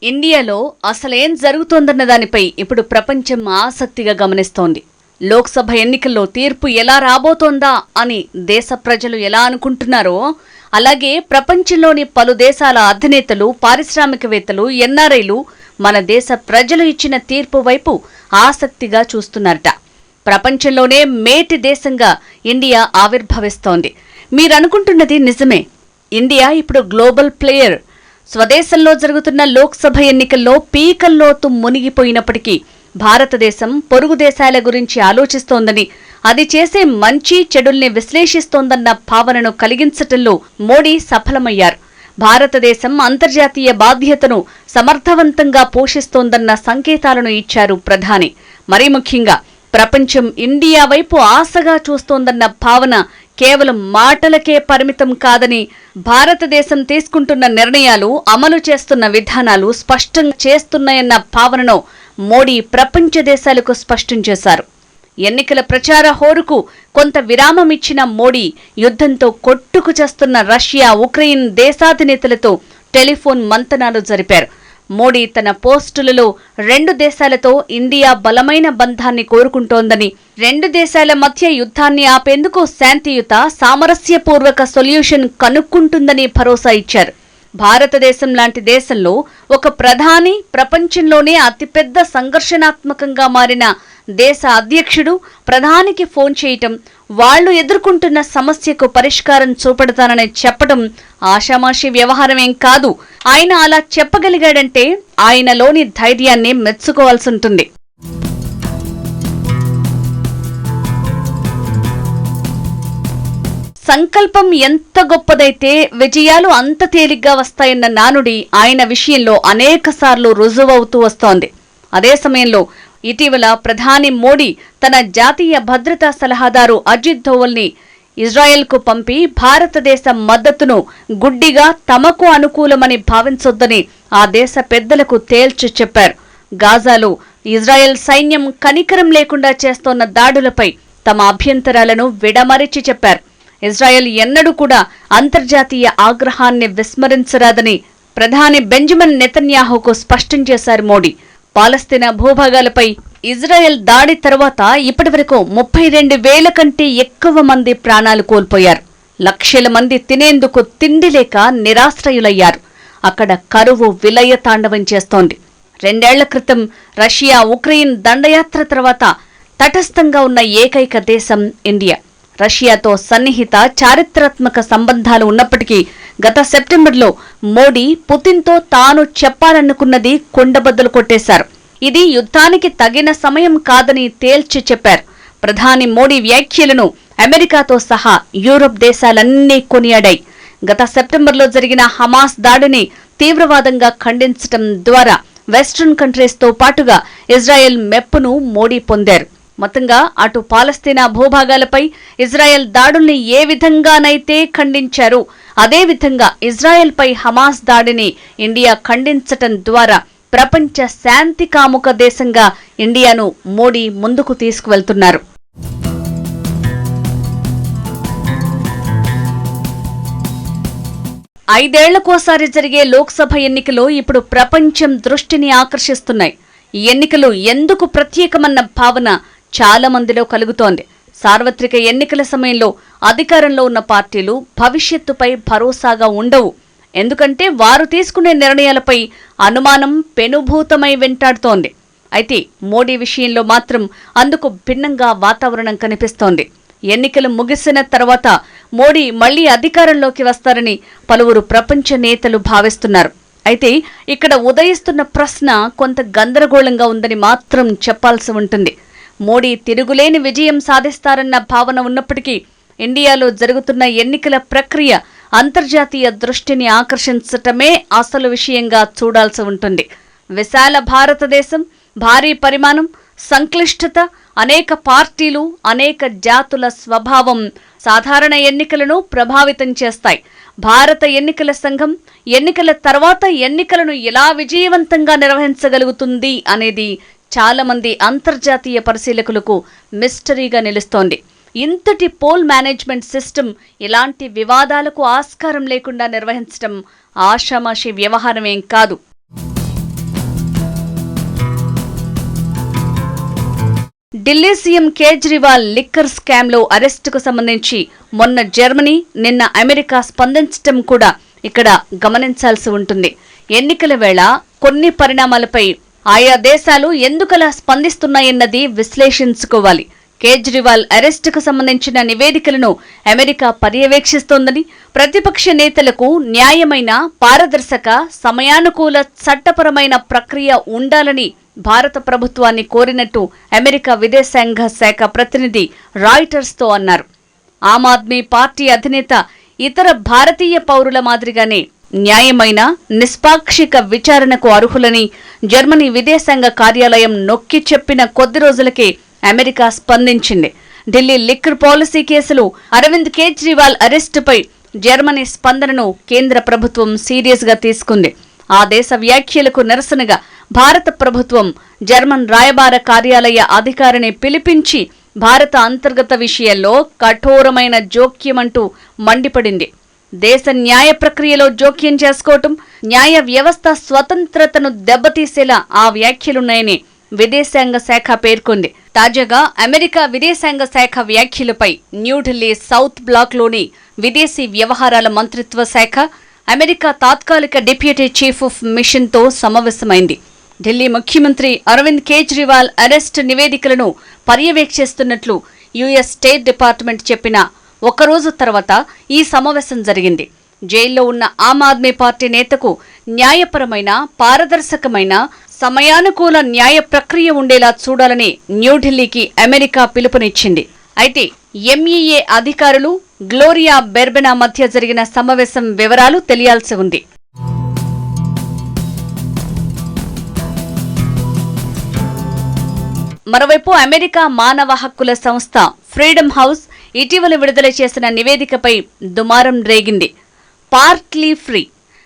ఇండియాలో అసలేం జరుగుతోందన్న దానిపై ఇప్పుడు ప్రపంచం ఆసక్తిగా గమనిస్తోంది. లోక్సభ ఎన్నికల్లో తీర్పు ఎలా రాబోతోందా అని దేశ ప్రజలు ఎలా అనుకుంటున్నారో, అలాగే ప్రపంచంలోని పలు దేశాల అధినేతలు, పారిశ్రామికవేత్తలు, ఎన్ఆర్ఐలు మన దేశ ప్రజలు ఇచ్చిన తీర్పు వైపు ఆసక్తిగా చూస్తున్నారట. ప్రపంచంలోనే మేటి దేశంగా ఇండియా ఆవిర్భవిస్తోంది. మీరనుకుంటున్నది నిజమే. ఇండియా ఇప్పుడు గ్లోబల్ ప్లేయర్. స్వదేశంలో జరుగుతున్న లోక్సభ ఎన్నికల్లో పీకల్లోతు మునిగిపోయినప్పటికీ భారతదేశం పొరుగు దేశాల గురించి ఆలోచిస్తోందని, అది చేసే మంచి చెడుల్ని విశ్లేషిస్తోందన్న భావనను కలిగించటంలో మోడీ సఫలమయ్యారు. భారతదేశం అంతర్జాతీయ బాధ్యతను సమర్థవంతంగా పోషిస్తోందన్న సంకేతాలను ఇచ్చారు ప్రధాని. మరీ ముఖ్యంగా ప్రపంచం ఇండియా వైపు ఆశగా చూస్తోందన్న భావన కేవలం మాటలకే పరిమితం కాదని, భారతదేశం తీసుకుంటున్న నిర్ణయాలు, అమలు చేస్తున్న విధానాలు స్పష్టం చేస్తున్నాయన్న భావనను మోడీ ప్రపంచ దేశాలకు స్పష్టం చేశారు. ఎన్నికల ప్రచార హోరుకు కొంత విరామమిచ్చిన మోడీ యుద్ధంతో కొట్టుకు చేస్తున్న రష్యా, ఉక్రెయిన్ దేశాధినేతలతో టెలిఫోన్ మంతనాలు జరిపారు. మోడీ తన పోస్టులలో రెండు దేశాలతో ఇండియా బలమైన బంధాన్ని కోరుకుంటోందని, రెండు దేశాల మధ్య యుద్ధాన్ని ఆపేందుకు శాంతియుత, సామరస్యపూర్వక సొల్యూషన్ కనుక్కుంటుందని భరోసా ఇచ్చారు. భారతదేశం లాంటి దేశంలో ఒక ప్రధాని, ప్రపంచంలోనే అతిపెద్ద సంఘర్షణాత్మకంగా మారిన దేశ అధ్యక్షుడు ప్రధానికి ఫోన్ చేయటం, వాళ్లు ఎదుర్కొంటున్న సమస్యకు పరిష్కారం చూపెడతానని చెప్పడం ఆషామాషి వ్యవహారమేం కాదు. ఆయన అలా చెప్పగలిగాడంటే ఆయనలోని ధైర్యాన్ని మెచ్చుకోవాల్సి ఉంటుంది. సంకల్పం ఎంత గొప్పదైతే విజయాలు అంత తేలిగ్గా వస్తాయన్న నానుడి ఆయన విషయంలో అనేకసార్లు రుజువవుతూ వస్తోంది. అదే సమయంలో ఇటీవల ప్రధాని మోడీ తన జాతీయ భద్రతా సలహాదారు అజిత్ దోవల్ని ఇజ్రాయెల్కు పంపి భారతదేశ మద్దతును గుడ్డిగా తమకు అనుకూలమని భావించొద్దని ఆ దేశ పెద్దలకు తేల్చి చెప్పారు. గాజాలో ఇజ్రాయెల్ సైన్యం కనికరం లేకుండా చేస్తోన్న దాడులపై తమ అభ్యంతరాలను విడమరిచి చెప్పారు. ఇజ్రాయెల్ ఎన్నడూ కూడా అంతర్జాతీయ ఆగ్రహాన్ని విస్మరించరాదని ప్రధాని బెంజమిన్ నెతన్యాహుకు స్పష్టం చేశారు మోడీ. పాలస్తీనా భూభాగాలపై ఇజ్రాయెల్ దాడి తర్వాత ఇప్పటివరకు 32,000 కంటే ఎక్కువ మంది ప్రాణాలు కోల్పోయారు. లక్షల మంది తినేందుకు తిండి లేక నిరాశ్రయులయ్యారు. అక్కడ కరువు విలయ తాండవం చేస్తోంది. 2 ఏళ్ల క్రితం రష్యా, ఉక్రెయిన్ దండయాత్ర తర్వాత తటస్థంగా ఉన్న ఏకైక దేశం ఇండియా. రష్యాతో సన్నిహిత చారిత్రాత్మక సంబంధాలు ఉన్నప్పటికీ గత సెప్టెంబర్లో మోడీ పుతిన్తో తాను చెప్పాలనుకున్నది కుండబద్దలు కొట్టేశారు. ఇది యుద్ధానికి తగిన సమయం కాదని తేల్చి చెప్పారు. ప్రధాని మోడీ వ్యాఖ్యలను అమెరికాతో సహా యూరప్ దేశాలన్నీ కొనియాడాయి. గత సెప్టెంబర్లో జరిగిన హమాస్ దాడిని తీవ్రవాదంగా ఖండించడం ద్వారా వెస్ట్రన్ కంట్రీస్తో పాటుగా ఇజ్రాయెల్ మెప్పును మోడీ పొందారు. మొత్తంగా అటు పాలస్తీనా భూభాగాలపై ఇజ్రాయెల్ దాడుల్ని ఏ విధంగానైతే ఖండించారో అదేవిధంగా ఇజ్రాయెల్పై హమాస్ దాడిని ఇండియా ఖండించటం ద్వారా ప్రపంచ శాంతి కాముక దేశంగా ఇండియాను మోడీ ముందుకు తీసుకువెళ్తున్నారు. ఐదేళ్లకోసారి జరిగే లోక్సభ ఎన్నికలు ఇప్పుడు ప్రపంచం దృష్టిని ఆకర్షిస్తున్నాయి. ఈ ఎన్నికలు ఎందుకు ప్రత్యేకమన్న భావన చాలా మందిలో కలుగుతోంది. సార్వత్రిక ఎన్నికల సమయంలో అధికారంలో ఉన్న పార్టీలు భవిష్యత్తుపై భరోసాగా ఉండవు. ఎందుకంటే వారు తీసుకునే నిర్ణయాలపై అనుమానం పెనుభూతమై వెంటాడుతోంది. అయితే మోడీ విషయంలో మాత్రం అందుకు భిన్నంగా వాతావరణం కనిపిస్తోంది. ఎన్నికలు ముగిసిన తర్వాత మోడీ మళ్లీ అధికారంలోకి వస్తారని పలువురు ప్రపంచ నేతలు భావిస్తున్నారు. అయితే ఇక్కడ ఉదయిస్తున్న ప్రశ్న కొంత గందరగోళంగా ఉందని మాత్రం చెప్పాల్సి ఉంటుంది. మోడీ తిరుగులేని విజయం సాధిస్తారన్న భావన ఉన్నప్పటికీ ఇండియాలో జరుగుతున్న ఎన్నికల ప్రక్రియ అంతర్జాతీయ దృష్టిని ఆకర్షించటమే అసలు విషయంగా చూడాల్సి ఉంటుంది. విశాల భారతదేశం, భారీ పరిమాణం, సంక్లిష్టత, అనేక పార్టీలు, అనేక జాతుల స్వభావం సాధారణ ఎన్నికలను ప్రభావితం చేస్తాయి. భారత ఎన్నికల సంఘం ఎన్నికల తర్వాత ఎన్నికలను ఎలా విజయవంతంగా నిర్వహించగలుగుతుంది అనేది చాలా మంది అంతర్జాతీయ పరిశీలకులకు మిస్టరీగా నిలుస్తోంది. ఇంతటి పోల్ మేనేజ్మెంట్ సిస్టమ్ ఇలాంటి వివాదాలకు ఆస్కారం లేకుండా నిర్వహించడం ఆషామాషి వ్యవహారమేం కాదు. ఢిల్లీ సీఎం కేజ్రీవాల్ లిక్కర్ స్కామ్లో అరెస్టుకు సంబంధించి మొన్న జర్మనీ, నిన్న అమెరికా స్పందించడం కూడా ఇక్కడ గమనించాల్సి ఉంటుంది. ఎన్నికల వేళ కొన్ని పరిణామాలపై ఆయా దేశాలు ఎందుకలా స్పందిస్తున్నాయన్నది విశ్లేషించుకోవాలి. కేజ్రీవాల్ అరెస్టుకు సంబంధించిన నివేదికలను అమెరికా పర్యవేక్షిస్తోందని, ప్రతిపక్ష నేతలకు న్యాయమైన, పారదర్శక, సమయానుకూల చట్టపరమైన ప్రక్రియ ఉండాలని భారత ప్రభుత్వాన్ని కోరినట్టు అమెరికా విదేశాంగ శాఖ ప్రతినిధి రాయిటర్స్తో అన్నారు. ఆమ్ ఆద్మీ పార్టీ అధినేత ఇతర భారతీయ పౌరుల మాదిరిగానే న్యాయమైన, నిష్పాక్షిక విచారణకు అర్హులని జర్మనీ విదేశాంగ కార్యాలయం నొక్కి చెప్పిన కొద్ది రోజులకే అమెరికా స్పందించింది. ఢిల్లీ లిక్కర్ పాలసీ కేసులో అరవింద్ కేజ్రీవాల్ అరెస్టుపై జర్మనీ స్పందనను కేంద్ర ప్రభుత్వం సీరియస్ గా తీసుకుంది. ఆ దేశ వ్యాఖ్యలకు నిరసనగా భారత ప్రభుత్వం జర్మన్ రాయబార కార్యాలయ అధికారిని పిలిపించి భారత అంతర్గత విషయాల్లో కఠోరమైన జోక్యమంటూ మండిపడింది. దేశ న్యాయ ప్రక్రియలో జోక్యం చేసుకోవటం, న్యాయ వ్యవస్థ స్వతంత్రతను దెబ్బతీసేలా ఆ వ్యాఖ్యలున్నాయని విదేశాంగ శాఖ పేర్కొంది. తాజాగా అమెరికా విదేశాంగ శాఖ వ్యాఖ్యలపై న్యూఢిల్లీ సౌత్ బ్లాక్లోని విదేశీ వ్యవహారాల మంత్రిత్వ శాఖ అమెరికా తాత్కాలిక డిప్యూటీ చీఫ్ ఆఫ్ మిషన్తో సమావేశమైంది. ఢిల్లీ ముఖ్యమంత్రి అరవింద్ కేజ్రీవాల్ అరెస్టు నివేదికలను పర్యవేక్షిస్తున్నట్లు యుఎస్ స్టేట్ డిపార్ట్మెంట్ చెప్పిన ఒకరోజు తర్వాత ఈ సమావేశం జరిగింది. జైల్లో ఉన్న ఆమ్ ఆద్మీ పార్టీ నేతకు న్యాయపరమైన, పారదర్శకమైన, సమయానుకూల న్యాయ ప్రక్రియ ఉండేలా చూడాలని న్యూఢిల్లీకి అమెరికా పిలుపునిచ్చింది. అయితే ఎంఈఏ అధికారులు, గ్లోరియా బెర్బెనా మధ్య జరిగిన సమావేశం వివరాలు తెలియాల్సి ఉంది. మరోవైపు అమెరికా మానవ హక్కుల సంస్థ ఫ్రీడమ్ హౌస్ ఇటీవల విడుదల చేసిన నివేదికపై దుమారం రేగింది. పార్ట్లీ ఫ్రీ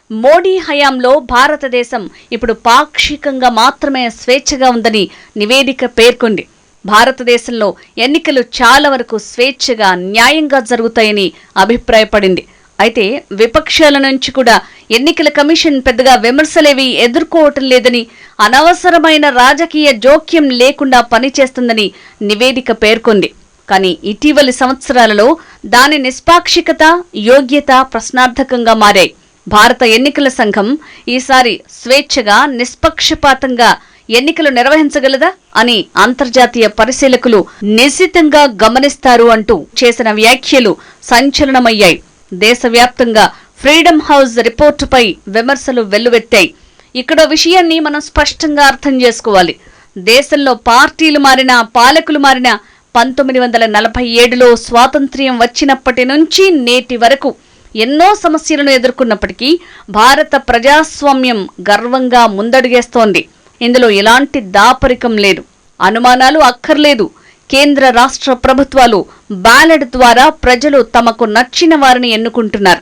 మోడీ హయాంలో భారతదేశం ఇప్పుడు పాక్షికంగా మాత్రమే స్వేచ్ఛగా ఉందని నివేదిక పేర్కొంది. భారతదేశంలో ఎన్నికలు చాలా వరకు స్వేచ్ఛగా, న్యాయంగా జరుగుతాయని అభిప్రాయపడింది. అయితే విపక్షాల నుంచి కూడా ఎన్నికల కమిషన్ పెద్దగా విమర్శలేవి ఎదుర్కోవటం లేదని, అనవసరమైన రాజకీయ జోక్యం లేకుండా పనిచేస్తుందని నివేదిక పేర్కొంది. కానీ ఇటీవలి సంవత్సరాలలో దాని నిష్పాక్షికత, యోగ్యత ప్రశ్నార్థకంగా మారాయి. భారత ఎన్నికల సంఘం ఈసారి స్వేచ్ఛగా, నిష్పక్షపాతంగా ఎన్నికలు నిర్వహించగలదా అని అంతర్జాతీయ పరిశీలకులు నిశితంగా గమనిస్తారు అంటూ చేసిన వ్యాఖ్యలు సంచలనమయ్యాయి. దేశవ్యాప్తంగా ఫ్రీడమ్ హౌస్ రిపోర్టుపై విమర్శలు వెల్లువెత్తాయి. ఇక్కడో విషయాన్ని మనం స్పష్టంగా అర్థం చేసుకోవాలి. దేశంలో పార్టీలు మారినా, పాలకులు మారినా 1947లో స్వాతంత్ర్యం వచ్చినప్పటి నుంచి నేటి వరకు ఎన్నో సమస్యలను ఎదుర్కొన్నప్పటికీ భారత ప్రజాస్వామ్యం గర్వంగా ముందడుగేస్తోంది. ఇందులో ఎలాంటి దాపరికం లేదు, అనుమానాలు అక్కర్లేదు. కేంద్ర, రాష్ట్ర ప్రభుత్వాలు బ్యాలెట్ ద్వారా ప్రజలు తమకు నచ్చిన వారిని ఎన్నుకుంటున్నారు.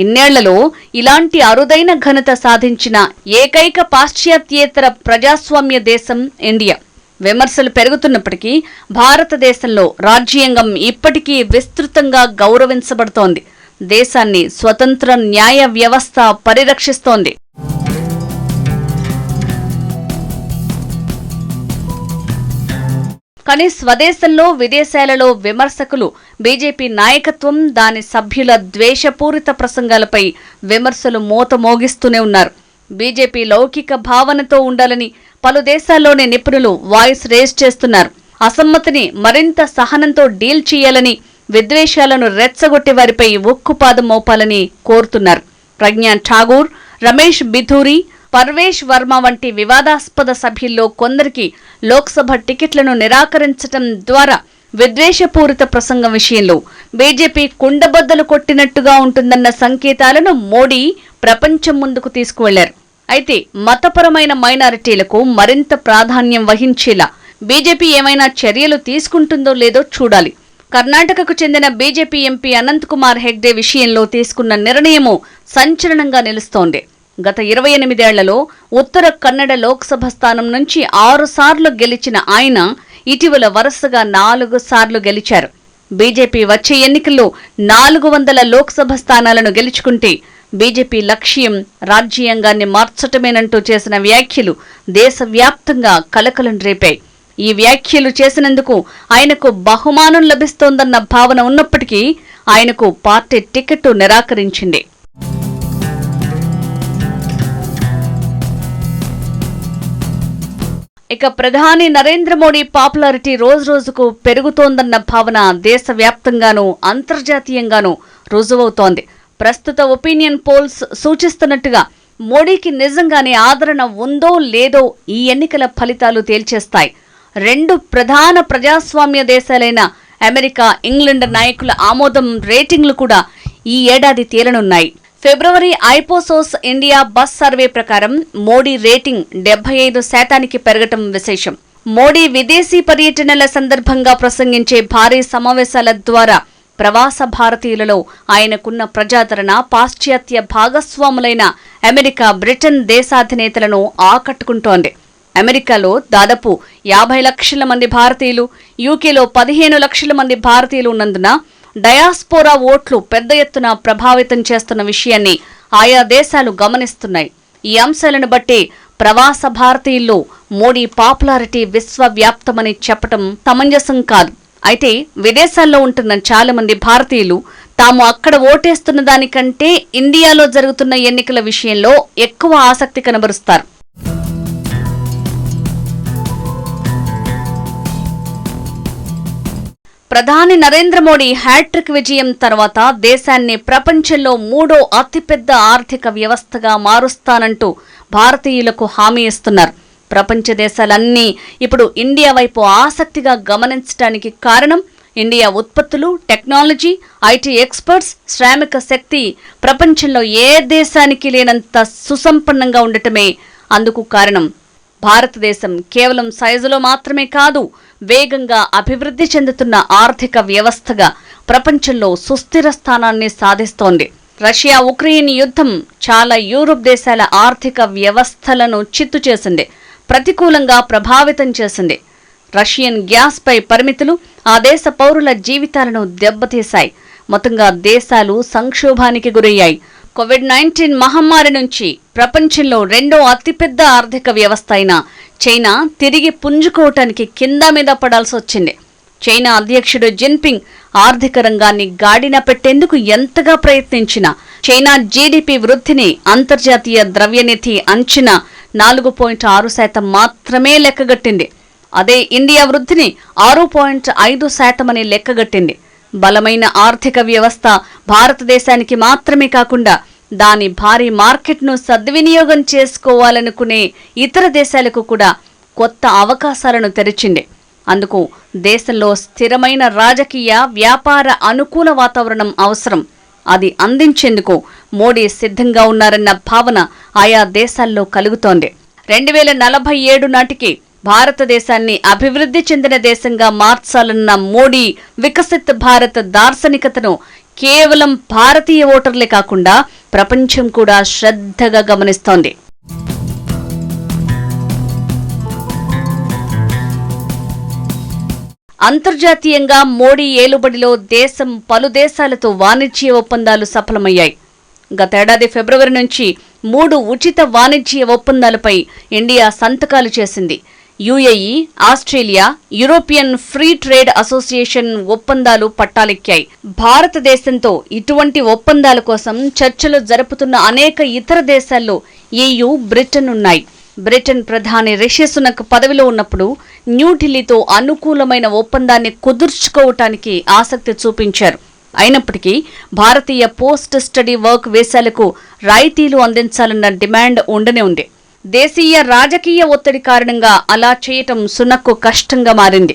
ఇన్నేళ్లలో ఇలాంటి అరుదైన ఘనత సాధించిన ఏకైక పాశ్చాత్యేతర ప్రజాస్వామ్య దేశం ఇండియా. విమర్శలు పెరుగుతున్నప్పటికీ భారతదేశంలో రాజ్యాంగం ఇప్పటికీ విస్తృతంగా గౌరవించబడుతోంది. దేశాన్ని స్వతంత్ర న్యాయ వ్యవస్థ పరిరక్షిస్తోంది. కానీ స్వదేశంలో, విదేశాలలో విమర్శకులు బీజేపీ నాయకత్వం, దాని సభ్యుల ద్వేషపూరిత ప్రసంగాలపై విమర్శలు మోతమోగిస్తూనే ఉన్నారు. బీజేపీ లౌకిక భావనతో ఉండాలని పలు దేశాల్లోని నిపుణులు వాయిస్ రేజ్ చేస్తున్నారు. అసమ్మతిని మరింత సహనంతో డీల్ చేయాలని, విద్వేషాలను రెచ్చగొట్టే వారిపై ఉక్కుపాదం మోపాలని కోరుతున్నారు. ప్రజ్ఞాన్ ఠాగూర్, రమేష్ బిధూరి, పర్వేష్ వర్మ వంటి వివాదాస్పద సభ్యుల్లో కొందరికి లోక్సభ టికెట్లను నిరాకరించడం ద్వారా విద్వేషపూరిత ప్రసంగం విషయంలో బీజేపీ కుండబద్దలు కొట్టినట్టుగా ఉంటుందన్న సంకేతాలను మోడీ ప్రపంచం ముందుకు తీసుకువెళ్లారు. అయితే మతపరమైన మైనారిటీలకు మరింత ప్రాధాన్యం వహించేలా బీజేపీ ఏమైనా చర్యలు తీసుకుంటుందో లేదో చూడాలి. కర్ణాటకకు చెందిన బీజేపీ ఎంపీ అనంత్ కుమార్ హెగ్డే విషయంలో తీసుకున్న నిర్ణయము సంచలనంగా నిలుస్తోంది. గత 28 ఏళ్లలో ఉత్తర కన్నడ లోక్సభ స్థానం నుంచి 6 సార్లు గెలిచిన ఆయన ఇటీవల వరుసగా 4 సార్లు గెలిచారు. బీజేపీ వచ్చే ఎన్నికల్లో 400 లోక్సభ స్థానాలను గెలుచుకుంటే బీజేపీ లక్ష్యం రాజ్యాంగాన్ని మార్చటమేనంటూ చేసిన వ్యాఖ్యలు దేశవ్యాప్తంగా కలకలం రేపాయి. ఈ వ్యాఖ్యలు చేసినందుకు ఆయనకు బహుమానం లభిస్తోందన్న భావన ఉన్నప్పటికీ ఆయనకు పార్టీ టికెట్ నిరాకరించింది. ఇక ప్రధాని నరేంద్ర మోడీ పాపులారిటీ రోజురోజుకు పెరుగుతోందన్న భావన దేశవ్యాప్తంగానూ అంతర్జాతీయంగానూ రుజువవుతోంది. ప్రస్తుత ఒపీనియన్ పోల్స్ సూచిస్తున్నట్టుగా మోడీకి నిజంగానే ఆదరణ ఉందో లేదో ఈ ఎన్నికల ఫలితాలు తేల్చేస్తాయి. రెండు ప్రధాన ప్రజాస్వామ్య దేశాలైన అమెరికా, ఇంగ్లాండ్ నాయకుల ఆమోదం రేటింగ్లు కూడా ఈ ఏడాది తేలనున్నాయి. ఫిబ్రవరి ఐపోసోస్ ఇండియా బస్ సర్వే ప్రకారం మోడీ రేటింగ్ 75% పెరగటం విశేషం. మోడీ విదేశీ పర్యటనల సందర్భంగా ప్రసంగించే భారీ సమావేశాల ద్వారా ప్రవాస భారతీయులలో ఆయనకున్న ప్రజాదరణ పాశ్చాత్య భాగస్వాములైన అమెరికా, బ్రిటన్ దేశాధినేతలను ఆకట్టుకుంటోంది. అమెరికాలో దాదాపు 50 లక్షల మంది భారతీయులు, యూకేలో 15 లక్షల మంది భారతీయులు ఉన్నందున డయాస్పోరా ఓట్లు పెద్ద ఎత్తున ప్రభావితం చేస్తున్న విషయాన్ని ఆయా దేశాలు గమనిస్తున్నాయి. ఈ అంశాలను బట్టి ప్రవాస భారతీయుల్లో మోడీ పాపులారిటీ విశ్వవ్యాప్తమని చెప్పటం సమంజసం కాదు. అయితే విదేశాల్లో ఉంటున్న చాలా మంది భారతీయులు తాము అక్కడ ఓటేస్తున్న దానికంటే ఇండియాలో జరుగుతున్న ఎన్నికల విషయంలో ఎక్కువ ఆసక్తి కనబరుస్తారు. ప్రధాని నరేంద్ర మోడీ హ్యాట్రిక్ విజయం తర్వాత దేశాన్ని ప్రపంచంలో 3వ అతిపెద్ద ఆర్థిక వ్యవస్థగా మారుస్తానంటూ భారతీయులకు హామీ ఇస్తున్నారు. ప్రపంచ దేశాలన్నీ ఇప్పుడు ఇండియా వైపు ఆసక్తిగా గమనించడానికి కారణం ఇండియా ఉత్పత్తులు, టెక్నాలజీ, ఐటీ ఎక్స్పర్ట్స్, శ్రామిక శక్తి ప్రపంచంలో ఏ దేశానికి లేనంత సుసంపన్నంగా ఉండటమే అందుకు కారణం. భారతదేశం కేవలం సైజులో మాత్రమే కాదు, వేగంగా అభివృద్ధి చెందుతున్న ఆర్థిక వ్యవస్థగా ప్రపంచంలో సుస్థిర స్థానాన్ని సాధిస్తోంది. రష్యా ఉక్రెయిన్ యుద్ధం చాలా యూరోప్ దేశాల ఆర్థిక వ్యవస్థలను చిత్తు చేసింది, ప్రతికూలంగా ప్రభావితం చేసింది. రష్యన్ గ్యాస్పై పరిమితులు ఆ దేశ పౌరుల జీవితాలను దెబ్బతీశాయి. మొత్తంగా దేశాలు సంక్షోభానికి గురయ్యాయి. కోవిడ్-19 మహమ్మారి నుంచి ప్రపంచంలో 2వ అతిపెద్ద ఆర్థిక వ్యవస్థ అయిన చైనా తిరిగి పుంజుకోవటానికి కింద మీద పడాల్సి వచ్చింది. చైనా అధ్యక్షుడు జిన్పింగ్ ఆర్థిక రంగాన్ని గాడిన పెట్టేందుకు ఎంతగా ప్రయత్నించినా చైనా జీడీపీ వృద్ధిని అంతర్జాతీయ ద్రవ్యనిధి అంచనా 4.6% మాత్రమే లెక్కగట్టింది. అదే ఇండియా వృద్ధిని 6.5% అని లెక్కగట్టింది. బలమైన ఆర్థిక వ్యవస్థ భారతదేశానికి మాత్రమే కాకుండా దాని భారీ మార్కెట్ను సద్వినియోగం చేసుకోవాలనుకునే ఇతర దేశాలకు కూడా కొత్త అవకాశాలను తెరిచింది. అందుకు దేశంలో స్థిరమైన రాజకీయ, వ్యాపార అనుకూల వాతావరణం అవసరం. అది అందించేందుకు మోడీ సిద్ధంగా ఉన్నారన్న భావన ఆయా దేశాల్లో కలుగుతోంది. 2047 నాటికి భారతదేశాన్ని అభివృద్ధి చెందిన దేశంగా మార్చాలన్న మోడీ వికసిత్ భారత్ దార్శనికతను కేవలం భారతీయ ఓటర్లే కాకుండా ప్రపంచం కూడా శ్రద్ధగా గమనిస్తోంది. అంతర్జాతీయంగా మోడీ ఏలుబడిలో దేశం పలు దేశాలతో వాణిజ్య ఒప్పందాలు సఫలమయ్యాయి. గతేడాది ఫిబ్రవరి నుంచి 3 ఉచిత వాణిజ్య ఒప్పందాలపై ఇండియా సంతకాలు చేసింది. UAE, Australia, European free trade association ఒప్పందాలు పట్టాలెక్కాయి. భారతదేశంతో ఇటువంటి ఒప్పందాల కోసం చర్చలు జరుపుతున్న అనేక ఇతర దేశాల్లో EU, బ్రిటన్ ఉన్నాయి. బ్రిటన్ ప్రధాని రిషి సునక్ పదవిలో ఉన్నప్పుడు న్యూఢిల్లీతో అనుకూలమైన ఒప్పందాన్ని కుదుర్చుకోవటానికి ఆసక్తి చూపించారు. అయినప్పటికీ భారతీయ పోస్ట్ స్టడీ వర్క్ వీసాలకు రాయితీలు అందించాలన్న డిమాండ్ ఉండనే ఉంది. దేశీయ రాజకీయ ఒత్తిడి కారణంగా అలా చేయటం సునక్కు కష్టంగా మారింది.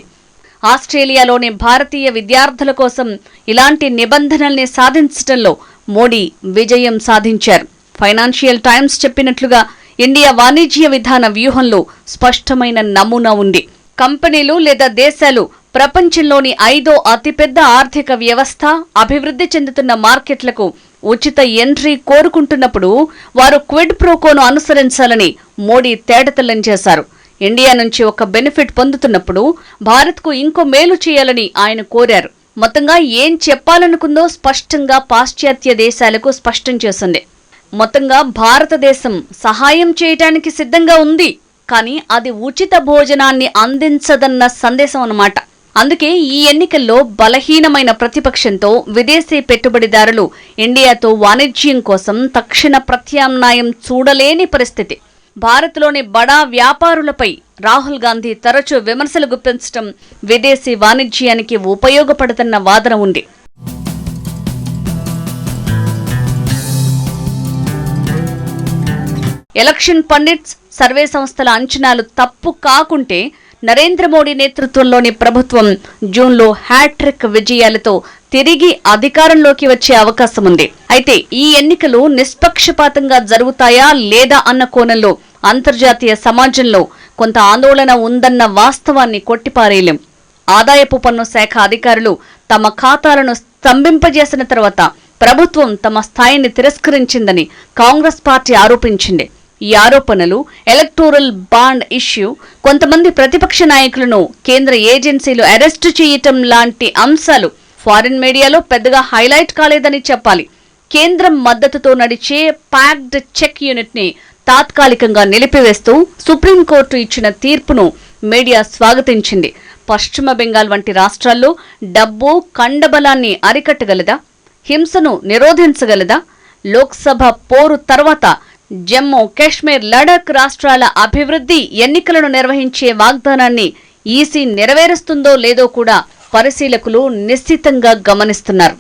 ఆస్ట్రేలియాలోని భారతీయ విద్యార్థుల కోసం ఇలాంటి నిబంధనల్ని సాధించడంలో మోడీ విజయం సాధించారు. ఫైనాన్షియల్ టైమ్స్ చెప్పినట్లుగా ఇండియా వాణిజ్య విధాన వ్యూహంలో స్పష్టమైన నమూనా ఉంది. కంపెనీలు లేదా దేశాలు ప్రపంచంలోని 5వ అతిపెద్ద ఆర్థిక వ్యవస్థ, అభివృద్ధి చెందుతున్న మార్కెట్లకు ఉచిత ఎంట్రీ కోరుకుంటున్నప్పుడు వారు క్విడ్ ప్రోకోను అనుసరించాలని మోడీ తేటతెల్లం చేశారు. ఇండియా నుంచి ఒక బెనిఫిట్ పొందుతున్నప్పుడు భారత్కు ఇంకో మేలు చేయాలని ఆయన కోరారు. మొత్తంగా ఏం చెప్పాలనుకుందో స్పష్టంగా పాశ్చాత్య దేశాలకు స్పష్టం చేసింది. మొత్తంగా భారతదేశం సహాయం చేయటానికి సిద్ధంగా ఉంది, కానీ అది ఉచిత భోజనాన్ని అందించదన్న సందేశం అన్నమాట. అందుకే ఈ ఎన్నికల్లో బలహీనమైన ప్రతిపక్షంతో విదేశీ పెట్టుబడిదారులు ఇండియాతో వాణిజ్యం కోసం తక్షణ ప్రత్యామ్నాయం చూడలేని పరిస్థితి. భారత్లోని బడా వ్యాపారులపై రాహుల్ గాంధీ తరచూ విమర్శలు గుప్పించడం విదేశీ వాణిజ్యానికి ఉపయోగపడుతున్న వాదన ఉంది. ఎలక్షన్ పండిట్స్, సర్వే సంస్థల అంచనాలు తప్పు కాకుంటే నరేంద్ర మోడీ నేతృత్వంలోని ప్రభుత్వం జూన్లో హ్యాట్రిక్ విజయాలతో తిరిగి అధికారంలోకి వచ్చే అవకాశం ఉంది. అయితే ఈ ఎన్నికలు నిష్పక్షపాతంగా జరుగుతాయా లేదా అన్న కోణంలో అంతర్జాతీయ సమాజంలో కొంత ఆందోళన ఉందన్న వాస్తవాన్ని కొట్టిపారేయలేం. ఆదాయపు పన్ను శాఖ అధికారులు తమ ఖాతాలను స్తంభింపజేసిన తర్వాత ప్రభుత్వం తమ స్థాయిని తిరస్కరించిందని కాంగ్రెస్ పార్టీ ఆరోపించింది. ఈ ఆరోపణలు, ఎలక్టోరల్ బాండ్ ఇష్యూ, కొంతమంది ప్రతిపక్ష నాయకులను కేంద్ర ఏజెన్సీలు అరెస్టు చేయటం లాంటి అంశాలు ఫారిన్ మీడియాలో పెద్దగా హైలైట్ కాలేదని చెప్పాలి. కేంద్రం మద్దతుతో నడిచే ప్యాక్డ్ చెక్ యూనిట్ ని తాత్కాలికంగా నిలిపివేస్తూ సుప్రీంకోర్టు ఇచ్చిన తీర్పును మీడియా స్వాగతించింది. పశ్చిమ బెంగాల్ వంటి రాష్ట్రాల్లో డబ్బు, కండబలాన్ని అరికట్టగలదా? హింసను నిరోధించగలదా? లోక్సభ పోరు తర్వాత జమ్మూ, కాశ్మీర్, లడాక్ రాష్ట్రాల అభివృద్ధి, ఎన్నికలను నిర్వహించే వాగ్దానాన్ని ఈసీ నెరవేరుస్తుందో లేదో కూడా పరిశీలకులు నిశ్చితంగా గమనిస్తున్నారు.